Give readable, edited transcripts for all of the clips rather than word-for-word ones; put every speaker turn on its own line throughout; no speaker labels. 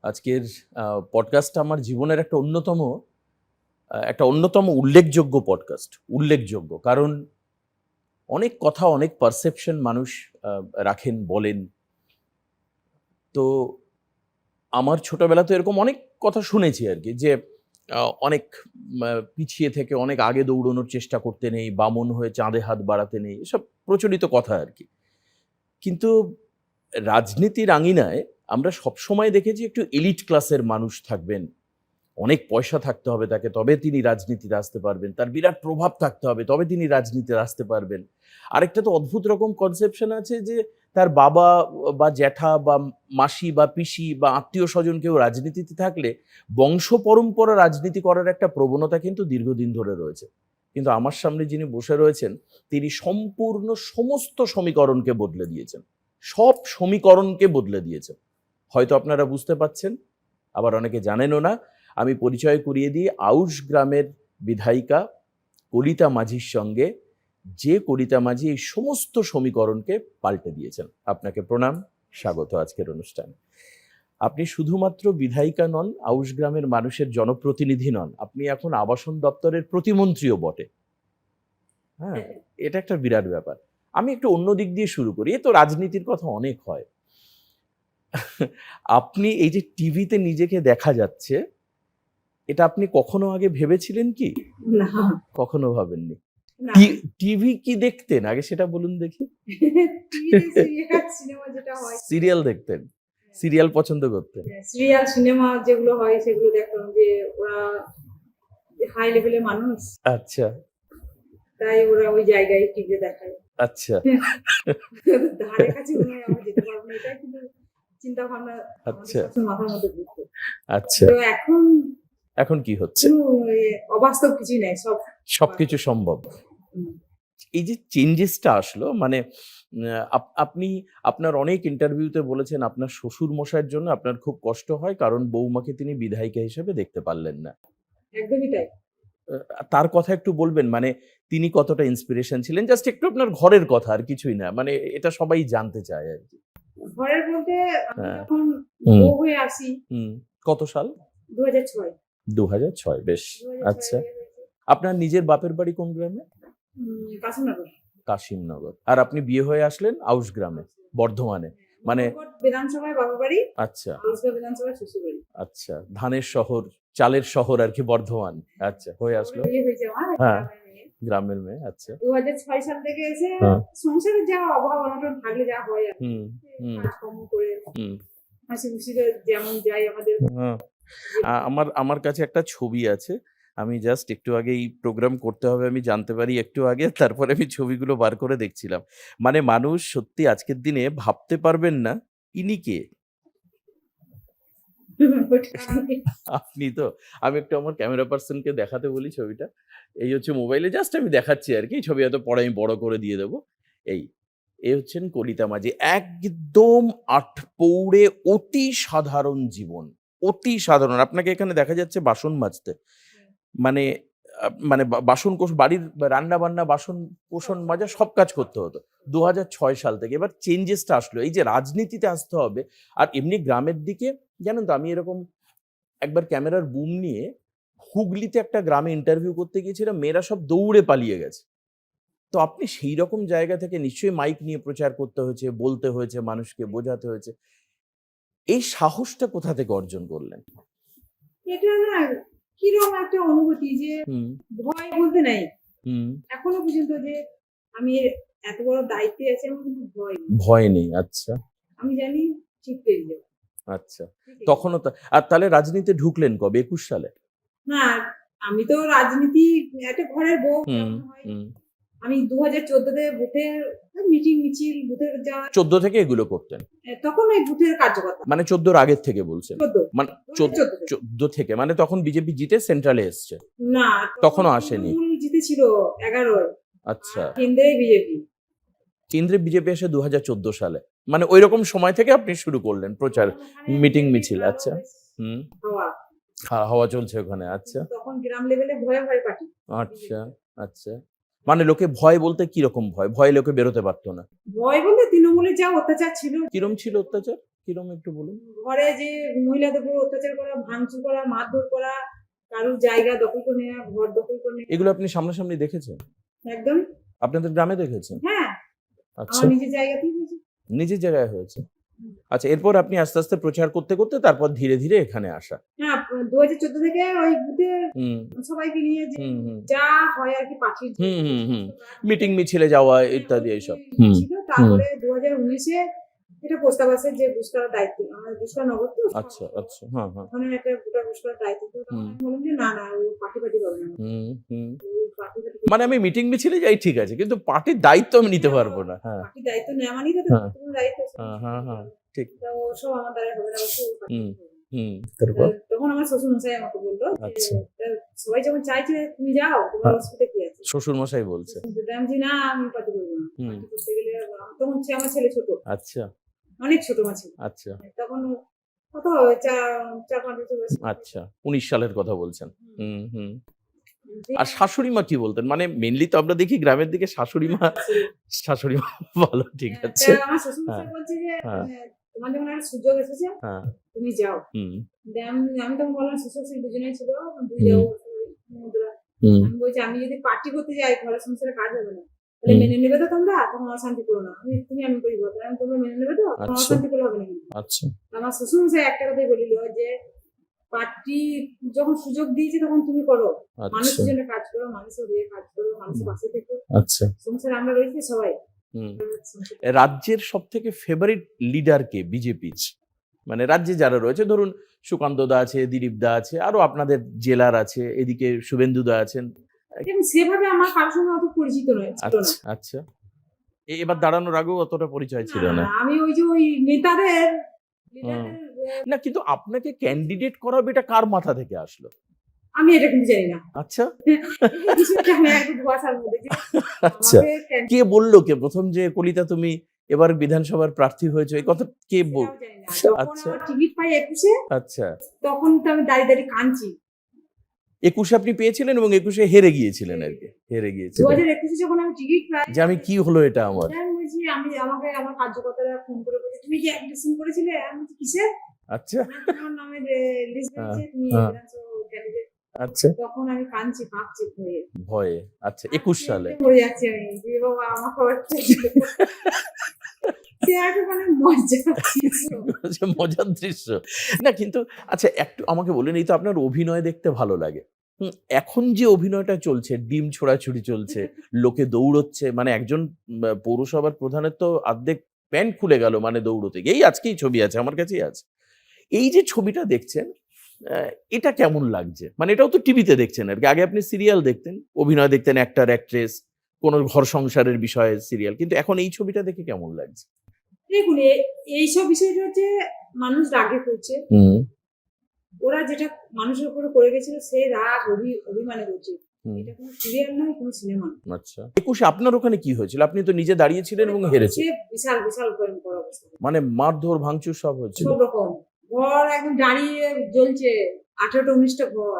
আজকের পডকাস্টটা আমার জীবনের একটা অন্যতম উল্লেখযোগ্য পডকাস্ট। উল্লেখযোগ্য কারণ অনেক কথা, অনেক পারসেপশন মানুষ রাখেন, বলেন। তো আমার ছোটবেলাতে এরকম অনেক কথা শুনেছি আর কি, যে অনেক পিছিয়ে থেকে অনেক আগে দৌড়ানোর চেষ্টা করতে নেই, বামন হয়ে চাঁদে হাত বাড়াতে নেই, এসব প্রচলিত কথা আর কি। কিন্তু রাজনীতির আঙিনায় আমরা সবসময় দেখেছি একটু এলিট ক্লাসের মানুষ থাকবেন, অনেক পয়সা থাকতে হবে তাকে, তবে তিনি রাজনীতিতে আসতে পারবেন, তার বিরাট প্রভাব থাকতে হবে তবে তিনি রাজনীতিতে আসতে পারবেন। আরেকটা তো অদ্ভুত রকম কনসেপশন আছে যে তার বাবা বা জ্যাঠা বা মাসি বা পিসি বা আত্মীয় স্বজন কেউ রাজনীতিতে থাকলে বংশ পরম্পরা রাজনীতি করার একটা প্রবণতা কিন্তু দীর্ঘদিন ধরে রয়েছে। কিন্তু আমার সামনে যিনি বসে রয়েছেন তিনি সম্পূর্ণ সমস্ত সমীকরণকে বদলে দিয়েছেন, সব সমীকরণকে বদলে দিয়েছেন। হয়তো আপনারা বুঝতে পাচ্ছেন, আবার অনেকে জানেনও না। আমি পরিচয় করিয়ে দিই আউশ গ্রামের বিধায়িকা কলিতা মাঝির সঙ্গে, যে কলিতা মাঝি এই সমস্ত সমীকরণকে পাল্টে দিয়েছেন। আপনাকে প্রণাম, স্বাগত আজকের অনুষ্ঠানে। আপনি শুধুমাত্র বিধায়িকা নন, আউশ গ্রামের মানুষের জনপ্রতিনিধি নন, আপনি এখন আবাসন দপ্তরের প্রতিমন্ত্রীও বটে। হ্যাঁ, এটা একটা বিরাট ব্যাপার। আমি একটু অন্য দিক দিয়ে শুরু করি। এ তো রাজনীতির কথা অনেক হয়। আপনি এই যে টিভিতে নিজেকে দেখা যাচ্ছে, এটা আপনি কখনো আগে ভেবেছিলেন কি?
না,
কখনো ভাবেননি।
না।
টিভি কি দেখতেন আগে সেটা বলুন দেখি। সিরিয়াল দেখতেন, সিরিয়াল পছন্দ করতেন?
সিরিয়াল সিনেমা যেগুলো হয় সেগুলো দেখতাম, যে ওরা হাই লেভেলের মানুষ,
আচ্ছা
তাই ওরা ওই জায়গায় টিভি দেখায়।
আচ্ছা
ধারে কাছে মনে হয় আমরা যেতে পারবো না, এটা কিন্তু চিন্তা ভাবনা
আচ্ছা
মাথার মধ্যে ঘুরতো।
আচ্ছা,
তো
এখন কি হচ্ছে?
অবাস্তব কিছুই নাই,
সবকিছু সম্ভব। এই যে চেঞ্জেসটা আসলো, মানে আপনি আপনার অনেক ইন্টারভিউতে বলেছেন আপনার শ্বশুর মশাইয়ের জন্য আপনার খুব কষ্ট হয়, কারণ বৌমাকে তিনি বিধায়িকা হিসেবে দেখতে পারলেন না।
একদমই তাই।
তার কথা একটু বলবেন, মানে তিনি কতটা ইন্সপিরেশন ছিলেন? জাস্ট একটু আপনার ঘরের কথা, আর কিছুই না, মানে এটা সবাই জানতে চায় আর কি।
ঘরের বলতে আমি
হ্যাঁ।
যখন বউ হয়ে আসি,
কত সাল?
2006।
2006, বেশ।
2006
আচ্ছা, আপনার নিজের বাপের বাড়ি কোন গ্রামে?
কাশিমনগর।
কাশিমনগর। আর আপনি বিয়ে হয়ে আসলেন আউশ গ্রামে, বর্ধমানে, মানে
বিধানসভায় বাবার বাড়ি,
আচ্ছা
বিধানসভায় শ্বশুর বাড়ি।
আচ্ছা, ধানের শহর, চালের শহর আর কি বর্ধমান। আচ্ছা, হয়ে আসলো।
বিয়ে হয়েছে আমার,
হ্যাঁ, গ্রামের মেয়ে। আচ্ছা,
2006 সাল থেকে এসে সংসারের যা অভাব অনটন থাকলে যা হয় আর কি, কাজকর্ম করে হাসি খুশিতে যেমন যাই আমাদের।
আমার কাছে একটা ছবি আছে, আমি জাস্ট একটু আগে এই প্রোগ্রাম করতে হবে আমি জানতে পারি একটু আগে, তারপরে আমি ছবিগুলো বার করে দেখছিলাম। মানে মানুষ সত্যি আজকের দিনে ভাবতে পারবেন না ইনি কে। আপনি তো, আমি একটু আমার ক্যামেরা পার্সনকে দেখাতে বলি ছবিটা। এই হচ্ছে মোবাইলে জাস্ট আমি দেখাচ্ছি আর কি, ছবি হয়তো পরে আমি বড় করে দিয়ে দেবো। এই হচ্ছেন কলিতা মাঝি, একদম আটপৌড়ে অতি সাধারণ জীবন, অতি সাধারণ। আপনাকে এখানে দেখা যাচ্ছে বাসন মাজতে, মানে মানে বাসন বাড়ির রান্না বান্না, বাসন কোসন মাজা, সব কাজ করতে হতো 2006 সাল থেকে। এবার চেঞ্জেসটা আসলো এই যে রাজনীতিতে আসতে হবে। আর এমনি গ্রামের দিকে জানেন তো, আমি এরকম একবার ক্যামেরার বুম নিয়ে হুগলিতে একটা গ্রামে ইন্টারভিউ করতে গিয়েছিলাম, মেয়েরা সব দৌড়ে পালিয়ে গেছে। তো আপনি সেই রকম জায়গা থেকে নিশ্চয়ই মাইক নিয়ে প্রচার করতে হয়েছে, বলতে হয়েছে, মানুষকে বোঝাতে হয়েছে। এই সাহসটা কোথা থেকে অর্জন করলেন?
এটা না কিরকম একটা অনুভূতি, যে ভয় বলতে নাই এখনো পর্যন্ত, যে আমি এত বড় দায়িত্বে আছি, আমার কিন্তু ভয় নেই।
আচ্ছা,
আমি জানি ঠিক পেয়ে যাবো।
আচ্ছা, তখনও আর তাহলে রাজনীতিতে ঢুকলেন কবে? 21 সালে?
না, আমি তো রাজনীতি একটা ঘরের বউ, আমি 2014-তে বুথের মিটিং মিছিল, বুথের যাওয়া,
14 থেকে এগুলো করতেন?
তখন ওই বুথের কার্যকর্তা,
মানে 14-র আগের থেকে বলছেন? মানে 14 থেকে, মানে তখন বিজেপি জিতে সেন্ট্রালে এসছে?
না,
তখনও আসেনি।
জিতেছিল 11-য়।
আচ্ছা,
কেন্দ্রে বিজেপি,
কেন্দ্রে বিজেপি এসে 2014 সালে, মানে ওই রকম সময় থেকে আপনি শুরু করলেন প্রচার, মিটিং মিছিল। আচ্ছা, হাওয়া চলছে ওখানে। আচ্ছা,
তখন গ্রাম লেভেলে ভয় ভয় পার্টি।
আচ্ছা আচ্ছা, মানে লোকে ভয় বলতে কি রকম ভয়? ভয় লোকে বেরোতে পারতো না?
ভয় বলতে তৃণমূলের যা অত্যাচার ছিল।
কিরম ছিল অত্যাচার? কিরকম একটু বলুন।
ঘরে যে মহিলাদের উপর অত্যাচার করা, ভাঙচুর করা, মারধর করা, কারোর জায়গা দখল করে নেওয়া, ঘর দখল করে নেওয়া,
এগুলো আপনি সামনাসামনি দেখেছেন?
একদম।
আপনাদের গ্রামে দেখেছেন?
হ্যাঁ,
আচ্ছা,
আমার নিজের জায়গাতেই হয়েছে।
নিজের জায়গায় হয়েছে। আচ্ছা, এরপর আপনি আস্তে আস্তে প্রচার করতে করতে তারপর ধীরে ধীরে এখানে আসা।
না, 2014 থেকে ওই বুথে
হুম
সবাইকে নিয়ে যে
হুম হুম
যা হয় আর কি পার্টির যে
হুম হুম হুম
সমস্ত কাজ
মিটিং মিছিলে যাওয়া ইত্যাদি এইসব। হুম
ছিল। তারপরে 2019-এ এটা প্রস্তাব আসে যে ঘুষ করার দায়িত্ব আমার ঘুষকর নগর তো
আচ্ছা আচ্ছা, হ্যাঁ হ্যাঁ।
ওখানে একটা গোটা ঘুষ করার দায়িত্ব তো তখন আমি বললাম যে না না ওই পার্টি পার্টি পাবে না,
হুম হুম
ওই পার্টি পার্টি
মানে আমি মিটিং মিছিলে যাই ঠিক আছে, কিন্তু পার্টির দায়িত্ব আমি নিতে পারবো না। হ্যাঁ
পার্টির দায়িত্ব নেওয়া মানেই তো
হ্যাঁ
গুরুত্বপূর্ণ দায়িত্ব।
হ্যাঁ হ্যাঁ হ্যাঁ, ঠিক।
তো সব আমার দ্বারা হবে না, অবশ্যই ওই party
হুম
করতে হবে।
হুম তারপর
তখন আমার শ্বশুর মশাই আমাকে বললো যে
আচ্ছা,
সবাই যখন চাইছে তুমি যাও, তোমার
হ্যাঁ।
অসুবিধা কি আছে?
শ্বশুর মশাই বলছে।
আমি বলছি, না আমি পার্টি করবো না,
হুম
পার্টি করতে গেলে তখন আমার ছেলে ছোট,
আচ্ছা
অনেক ছোট আমার ছেলে।
আচ্ছা
তখন কত হবে, চার চার পাঁচ বছর বয়স।
আচ্ছা, 19 সালের কথা বলছেন।
হুম।
হুম হুম
দিয়ে
আর শাশুড়ি মা কি বলতেন? মানে মেইনলি তো আমরা দেখি গ্রামের দিকে শাশুড়ি মা ভালো, ঠিক আছে।
আমার শ্বশুর
হ্যাঁ
মশাই বলছে যে
হ্যাঁ
তোমার যখন একটা সুযোগ এসেছে
হ্যাঁ
তুমি যাও।
হুম
দিয়ে আমি তখন বললাম শ্বশুর শাশুড়ি দুজনেই ছিল, দুই
হুম
যাবো বন্ধুরা।
হুম
আমি বলছি আমি যদি পার্টি করতে যাই ঘরের সংসারে কাজ হবে না, তাহলে
হুম,
মেনে নেবে তো তোমরা? তখন অশান্তি করো না, আমি করি বলবো আমি তোমরা মেনে নেবে তো? তখন
আচ্ছা
অশান্তি করলে হবে না কিন্তু।
আচ্ছা
আমার শ্বশুর মশাই একটা কথাই বলিল যে পার্টি যখন সুযোগ দিয়েছে তখন তুমি করো,
আচ্ছা
মানুষের জন্য কাজ করো, মানুষের হয়ে কাজ করো, মানুষের পাশে থেকো,
আচ্ছা
সংসারে আমরা রয়েছি সবাই।
হুম রাজ্যের সব থেকে ফেভারিট লিডার কে বিজেপির? মানে রাজ্যে যারা রয়েছে, ধরুন সুকান্ত দা আছে, দিলীপ দা আছে, আরো আপনাদের জেলার আছে, এদিকে শুভেন্দু দা আছেন।
এবং সেভাবে আমার কারোর সঙ্গে অত পরিচিত ছিল না।
আচ্ছা আচ্ছা, এবার দাঁড়ানোর আগেও অতটা পরিচয় ছিল না।
আমি ওই যে ওই নেতাদের
হুম।
লিডারদের
না, কিন্তু আপনাকে ক্যান্ডিডেট করাবে এটা কার মাথা থেকে আসলো?
আমি এটা কিন্তু জানি না।
আচ্ছা
এই বিষয়টা আমি একটু ধোঁয়াশার মধ্যে যে
আচ্ছা,
আমাকে
কে বললো, কে প্রথম যে কলিতা তুমি এবার বিধানসভার প্রার্থী হয়েছে, এই কথা কে বল?
সেটাও জানি না। যখন
আচ্ছা
আমার টিকিট পাই 21-এ
আচ্ছা,
তখন তো আমি দাঁড়িয়ে দাঁড়িয়ে কাঁদছি।
21 আপনি পেয়েছিলেন এবং 21 হেরে গিয়েছিলেন আর কি, হেরে গিয়েছিলেন
2021-এ যখন আমি টিকিট পাই
যে আমি কি হলো এটা আমার।
আমি বলছি আমাকে আমার কার্যকর্তারা ফোন করে বলছে তুমি কি অ্যাপ্লিকেশন করেছিলে? আমি বলছি কিসের?
আচ্ছা
না তোমার নামে লিস্ট
হ্যাঁ,
বেরিয়েছে, তুমি
হ্যাঁ।
বিধানসভা ক্যান্ডিডেট।
আচ্ছা,
তখন আমি কাঁদছি, কাঁপছি হয়ে।
ভয়ে। আচ্ছা, 21 সালে।
মরে যাচ্ছি আমি যে বাবা আমার খবর সে একটা মানে মজা ছিল।
যে মজার দৃশ্য। না কিন্তু আচ্ছা, একটু আমাকে বলুন, এই তো আপনার অভিনয় দেখতে ভালো লাগে। এখন যে অভিনয়টা চলছে, ডিম ছোড়াছুড়ি চলছে, লোকে দৌড়চ্ছে, মানে একজন পৌরসভার প্রধানের তো অর্ধেক প্যান্ট খুলে গেল মানে দৌড়তে গিয়ে। এই আজকেই ছবি আছে, আমার কাছেই আছে। এই যে ছবিটা দেখছেন, আ এটা কেমন লাগছে? মানে এটাও তো টিভিতে দেখছেন আরকি। আগে আপনি সিরিয়াল দেখতেন, অভিনয় দেখতেন, অ্যাক্টর, অ্যাক্ট্রেস, কোন ঘর সংসারের বিষয়ে সিরিয়াল। কিন্তু এখন এই ছবিটা দেখে কেমন লাগছে?
দেখুন এইসব বিষয়টা হচ্ছে মানুষ রাগে করছে।
হুম,
ওরা যেটা মানুষের উপরে করে গেছিল সে রাগ অভিমানে করছে।
হুম।
এটা কোনো সিরিয়াল নয়, কোনো সিনেমা নয়।
আচ্ছা। 21 আপনার ওখানে কি হয়েছিল? আপনি তো নিজে দাঁড়িয়েছিলেন এবং হেরেছেন।
সে বিশাল বিশাল ভয়ঙ্কর অবস্থা।
মানে মারধর, ভাঙচুর সব হয়েছিল।
সব রকম ঘর একদম দাঁড়িয়ে জ্বলছে, 18টা 19টা ঘর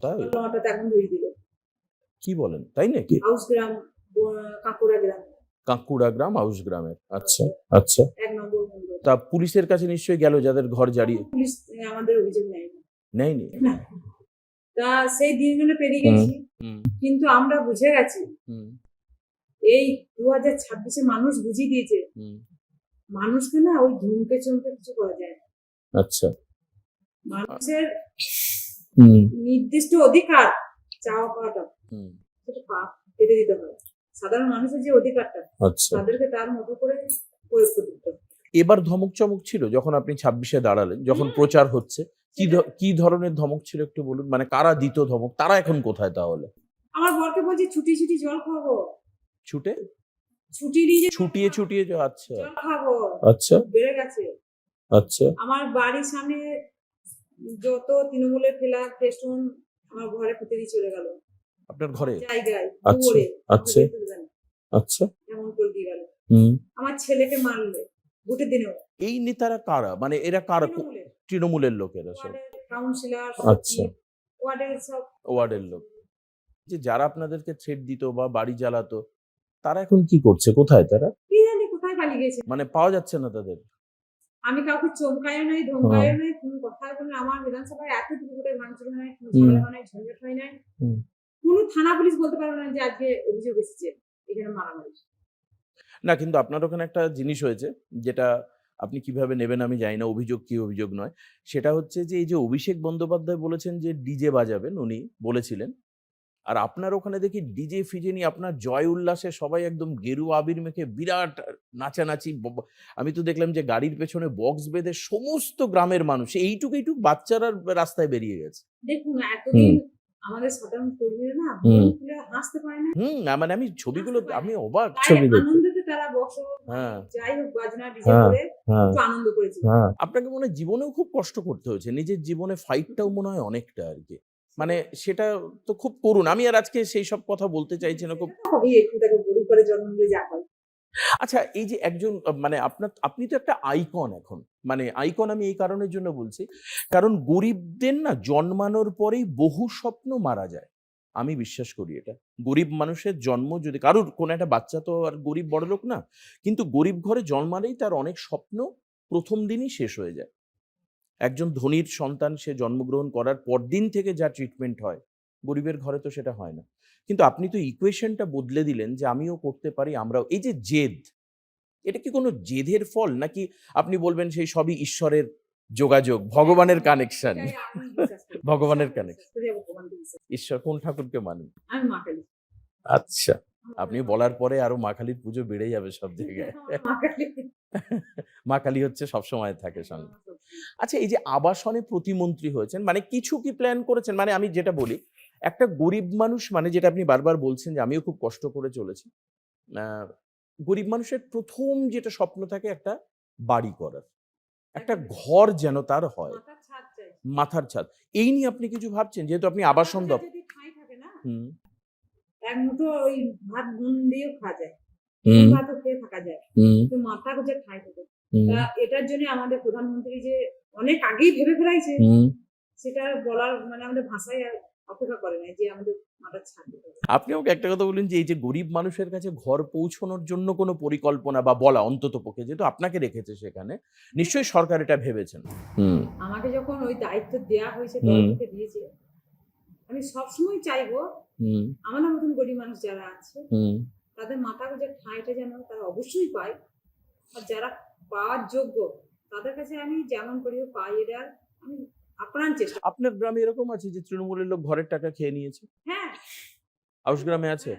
তাই?
সকাল 9টাতে এখন ধরিয়ে দিল।
কি বলেন? তাই নাকি?
হাউস গ্রাম, কাকুরা গ্রাম,
কাঁকুড়া গ্রাম, আউশ গ্রামের। আচ্ছা, আচ্ছা।
1 নম্বর মন্ডল।
তা পুলিশের কাছে নিশ্চয়ই গেল যাদের ঘর জ্বালিয়ে
পুলিশ আমাদের অভিযোগ নেয়নি।
নেয়নি?
না। তা সেই দিনগুলো পেরিয়ে
হুম,
গেছি,
হুম,
কিন্তু আমরা বুঝে গেছি
হুম,
এই 2026-এ মানুষ বুঝিয়ে দিয়েছে
হুম।
মানুষকে না ওই ধুমকে চমকে কিছু করা যায় না।
আচ্ছা।
মানুষের
হুম,
নির্দিষ্ট অধিকার চাওয়া পাওয়াটা
হুম।
সেটা পেতে দিতে হবে। সাধারণ মানুষের যে অধিকারটা
আচ্ছা।
তাদেরকে তার মতো করে প্রয়োগ করতে দিতে হবে।
এবার ধমক চমক ছিল যখন আপনি 26 এ দাঁড়ালেন, যখন প্রচার হচ্ছে, কি ধরনের ধমক ছিল একটু বলুন? মানে কারা দিত ধমক? তারা এখন কোথায় তাহলে?
আমার বরকে বলছি ছুটি ছুটি জল খাবো,
ছুটে?
ছুটি নিয়ে যে
ছুটিয়ে আচ্ছা,
জল খাবো,
আচ্ছা,
বেড়ে গেছে।
আচ্ছা।
আমার বাড়ির সামনে যত তৃণমূলের ফেলা ফেস্টুন আমার ঘরে পুঁতে দিয়ে চলে গেল,
আপনার ঘরে?
জায়গায়
আচ্ছা,
দুপুরে
আচ্ছা, আচ্ছা।
এমন করে দিয়ে গেল।
হুম।
আমার ছেলেকে মারলে ভোটের দিনেও
এই নেতারা কারা? মানে এরা কারা?
তৃণমূলের
তৃণমূলের লোকেরা সব?
ওয়ার্ডের কাউন্সিলর,
আচ্ছা,
সচিব, ওয়ার্ডের সব
ওয়ার্ডের লোক। যে যারা আপনাদেরকে থ্রেট দিত বা বাড়ি জ্বালাতো, তারা এখন কি করছে? কোথায় তারা?
কি জানি কোথায় পালিয়ে গেছে।
মানে পাওয়া যাচ্ছে না তাদের?
আমি কাউকে চমকায়ও নাই, ধমকায়ও নাই, কোনো কথাও কোনো আমার বিধানসভায় এতটুকু করে মানুষের হয়, কোনো ঝামেলা হয় নাই, ঝঞ্ঝট হয় নাই। কোনো থানা পুলিশ বলতে পারবে না যে আজকে অভিযোগ এসেছে এখানে মারামারি।
না, কিন্তু আপনার ওখানে একটা জিনিস হয়েছে যেটা আপনি কিভাবে নেবেন আমি জানি না, অভিযোগ কি অভিযোগ নয়। সেটা হচ্ছে যে এই যে অভিষেক বন্দ্যোপাধ্যায় বলেছেন যে ডিজে বাজাবেন, উনি বলেছিলেন। আর আপনার ওখানে দেখি ডিজে ফিজে নিয়ে আপনার জয় উল্লাসে সবাই একদম গেরুয়া আবির মেখে বিরাট নাচানাচি। আমি তো দেখলাম যে গাড়ির পেছনে বক্স বেঁধে সমস্ত গ্রামের মানুষ এইটুক বাচ্চারা রাস্তায় বেরিয়ে গেছে।
দেখুন এতদিন আমাদের সাধারণ কর্মীরা না মন খুলে হাসতে পারে না।
মানে আমি ছবিগুলো আমি অবাক
তাই
ছবি দেখে।
আনন্দতে তারা বক্স যাই হোক বাজনা ডিজে করে একটু আনন্দ করেছিল।
আপনাকে মনে হয় জীবনেও খুব কষ্ট করতে হয়েছে, নিজের জীবনে ফাইটটাও মনে হয় অনেকটা আর কি, মানে সেটা তো খুব করুন। আমি আর আজকে সেই সব কথা বলতে চাইছি না খুব।
হবেই একটু, তাকে গরিব করে জন্ম নিলে যা হয়।
আচ্ছা, এই যে একজন মানে আপনি তো একটা আইকন এখন, মানে আইকন আমি এই কারণের জন্য বলছি কারণ গরিবদের না জন্মানোর পরেই বহু স্বপ্ন মারা যায়। আমি বিশ্বাস করি এটা। গরিব মানুষের জন্ম যদি কারুর কোনো একটা বাচ্চা তো আর গরিব বড়লোক না, কিন্তু গরিব ঘরে জন্মালেই তার অনেক স্বপ্ন প্রথম দিনই শেষ হয়ে যায়। একজন ধনীর সন্তান সে জন্মগ্রহণ করার পরদিন থেকে যা ট্রিটমেন্ট হয়, গরিবের ঘরে তো সেটা হয় না। কিন্তু আপনি তো ইকুয়েশনটা বদলে দিলেন যে আমিও করতে পারি, আমরাও। এই যে জেদ, এটা কি কোনো জেদের ফল নাকি আপনি বলবেন সেই সবই ঈশ্বরের যোগাযোগ, ভগবানের কানেকশন?
এটাই আমি বিশ্বাস করি।
ভগবানের কানেকশন।
বিশ্বাস করি, আমি ভগবানকে বিশ্বাস করি।
ঈশ্বর কোন ঠাকুরকে মানেন?
আমি মা কালী।
আচ্ছা, আপনি বলার পরে আরো মা কালীর পুজো বেড়ে যাবে সব জায়গায়।
মা কালী।
মা কালী হচ্ছে সবসময় থাকে সঙ্গে। আচ্ছা, এই যে আবাসনে প্রতিমন্ত্রী হয়েছেন, মানে কিছু কি প্ল্যান করেছেন? মানে আমি যেটা বলি, একটা গরিব মানুষ মানে যেটা আপনি বারবার বলছেন যে আমিও খুব কষ্ট করে চলেছি। গরিব মানুষের প্রথম যেটা স্বপ্ন থাকে একটা বাড়ি করার, একটা ঘর যেন তার হয়,
মাথার ছাদ চাই।
মাথার ছাদ। এই নিয়ে আপনি কিছু ভাবছেন? যেহেতু আপনি আবাসন
মাথার
দপ্তর।
যদি ঠাঁই থাকে না,
হুম
এক মুঠো ওই ভাত নুন দিয়েও খাওয়া যায়,
হুম
ভাতও খেয়ে থাকা যায়,
হুম
কিন্তু মাথার যে ঠাঁই থাকে।
হুম
তা এটার জন্য আমাদের প্রধানমন্ত্রী যে অনেক আগেই ভেবে ফেলাইছে,
হুম।
সেটা বলার মানে আমাদের ভাষায় আর অপেক্ষা করে নাই যে আমাদের মাথার ছাদ দিতে হবে।
আপনি আমাকে একটা কথা বলুন যে এই যে গরিব মানুষের কাছে ঘর পৌঁছানোর জন্য কোনো পরিকল্পনা বা বলা অন্তত পক্ষে, যেহেতু আপনাকে রেখেছে সেখানে, নিশ্চয়ই সরকার এটা ভেবেছেন।
আমাকে যখন ওই দায়িত্ব দেওয়া হয়েছে, দল থেকে দিয়েছে, আমি সবসময় চাইবো আমার মতন গরিব মানুষ যারা আছে তাদের মাথা গোঁজার ঠাঁইটা যেন তারা অবশ্যই পায়, আর যারা পাওয়ার যোগ্য তাদের কাছে আমি যেমন করি পাই, এটা আমি আপ্রাণ চেষ্টা।
আপনার গ্রামে এরকম আছে যে তৃণমূলের লোক ঘরের টাকা খেয়ে নিয়েছে?
হ্যাঁ,
আউশ গ্রামে আছে?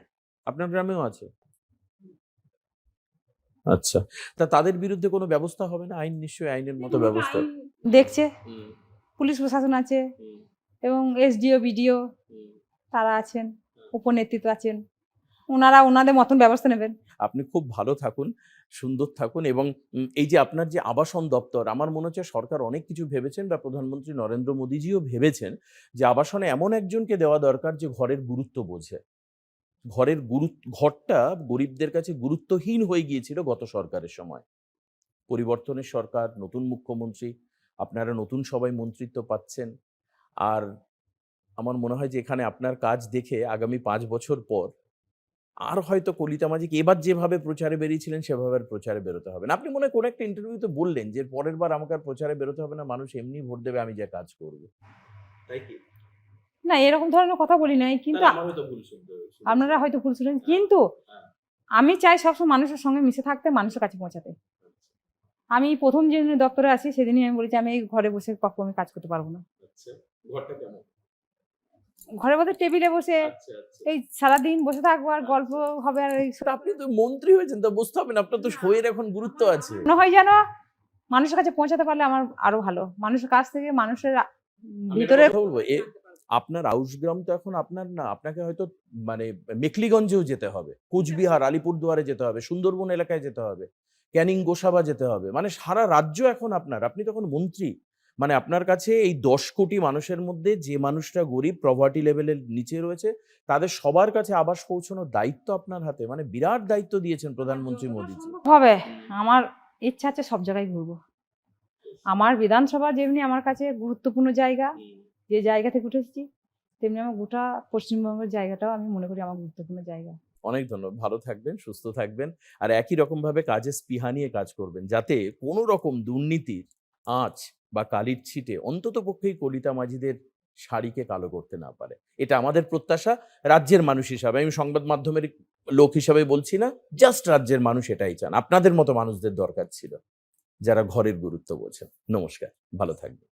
আপনার গ্রামেও আছে? আচ্ছা, তা তাদের বিরুদ্ধে কোনো ব্যবস্থা হবে না? আইন নিশ্চয়ই আইনের মতো ব্যবস্থা।
দেখছে, পুলিশ প্রশাসন আছে এবং এসডিও বিডিও তারা আছেন, উপনেতৃত্ব আছেন, ওনারা ওনাদের মতন ব্যবস্থা নেবেন।
আপনি খুব ভালো থাকুন, সুন্দর থাকুন, এবং এই যে আপনার যে আবাসন দপ্তর, আমার মনে হচ্ছে সরকার অনেক কিছু ভেবেছেন বা প্রধানমন্ত্রী নরেন্দ্র মোদীজিও ভেবেছেন যে আবাসনে এমন একজনকে দেওয়া দরকার যে ঘরের গুরুত্ব বোঝে। ঘরটা গরিবদের কাছে গুরুত্বহীন হয়ে গিয়েছিল গত সরকারের সময়। পরিবর্তনের সরকার, নতুন মুখ্যমন্ত্রী, আপনারা নতুন সবাই মন্ত্রিত্ব পাচ্ছেন। আর আমার মনে হয় যে এখানে আপনার কাজ দেখে আগামী ৫ বছর পর আর হয়তো কলিতা মাঝিকে এবার যেভাবে প্রচারে বেরিয়েছিলেন সেভাবে আর প্রচারে বেরোতে হবে না। আপনি মনে হয় কোনো একটা ইন্টারভিউতে বললেন যে পরের বার আমাকে আর প্রচারে বেরোতে হবে না, মানুষ এমনি ভোট দেবে, আমি যা কাজ করব। তাই কি?
না, এরকম ধরনের কথা বলি নাই, কিন্তু
আমার হয়তো ভুল শুনতে হয়েছে।
আপনারা হয়তো ভুল ছিলেন, কিন্তু আমি চাই সবসময় মানুষের সঙ্গে মিশে থাকতে, মানুষের কাছে পৌঁছাতে। আমি প্রথম যেদিন দপ্তরে আসি সেদিনই আমি বলেছি আমি এই ঘরে বসে কখনো আমি কাজ করতে পারবো না।
আচ্ছা, ঘরটা কেমন?
ঘরে বসে টেবিলে বসে
আচ্ছা আচ্ছা।
এই সারাদিন বসে থাকবো আর গল্প হবে, আর এই
তা আপনি তো মন্ত্রী হয়েছেন, তা বুঝতে হবে না, আপনার তো শোয়ের এখন গুরুত্ব আছে।
মনে হয় যেন মানুষের কাছে পৌঁছাতে পারলে আমার আরো ভালো, মানুষের কাছ থেকে মানুষের
আমি একটা
ভিতরে।
কথা বলবো, আপনার আউশগ্রাম তো এখন আপনার না, আপনাকে হয়তো মানে মেখলিগঞ্জেও যেতে হবে, কোচবিহার, আলিপুরদুয়ারে যেতে হবে, সুন্দরবন এলাকায় যেতে হবে, ক্যানিং গোসাবা যেতে হবে, মানে সারা রাজ্য এখন আপনার, আপনি তখন মন্ত্রী। মানে আপনার কাছে এই ১০ কোটি মানুষের মধ্যে যে মানুষটা গরিব, প্রভার্টি লেভেলের নিচে রয়েছে, তাদের সবার কাছে আবাস পৌঁছানোর দায়িত্ব আপনার হাতে, মানে বিরাট দায়িত্ব দিয়েছেন প্রধানমন্ত্রী মোদীজি।
হবে, আমার ইচ্ছা আছে সব জায়গায় ঘুরবো। আমার বিধানসভা যেমনি আমার কাছে গুরুত্বপূর্ণ জায়গা, যে জায়গা থেকে উঠেছি, তেমনি আমার গোটা পশ্চিমবঙ্গের জায়গাটাও আমি মনে করি আমার গুরুত্বপূর্ণ জায়গা।
অনেক ধন্যবাদ। ভালো থাকবেন, সুস্থ থাকবেন, আর একই রকমভাবে কাজে স্পৃহা নিয়ে কাজ করবেন, যাতে কোনো রকম দুর্নীতির আঁচ বা কালির ছিটে অন্ততপক্ষেই কলিতা মাঝিদের শাড়িকে কালো করতে না পারে। এটা আমাদের প্রত্যাশা রাজ্যের মানুষ হিসাবে। আমি সংবাদ মাধ্যমের লোক হিসাবে বলছি না, জাস্ট রাজ্যের মানুষ এটাই চান। আপনাদের মতো মানুষদের দরকার ছিল, যারা ঘরের গুরুত্ব বোঝেন। নমস্কার, ভালো থাকবেন।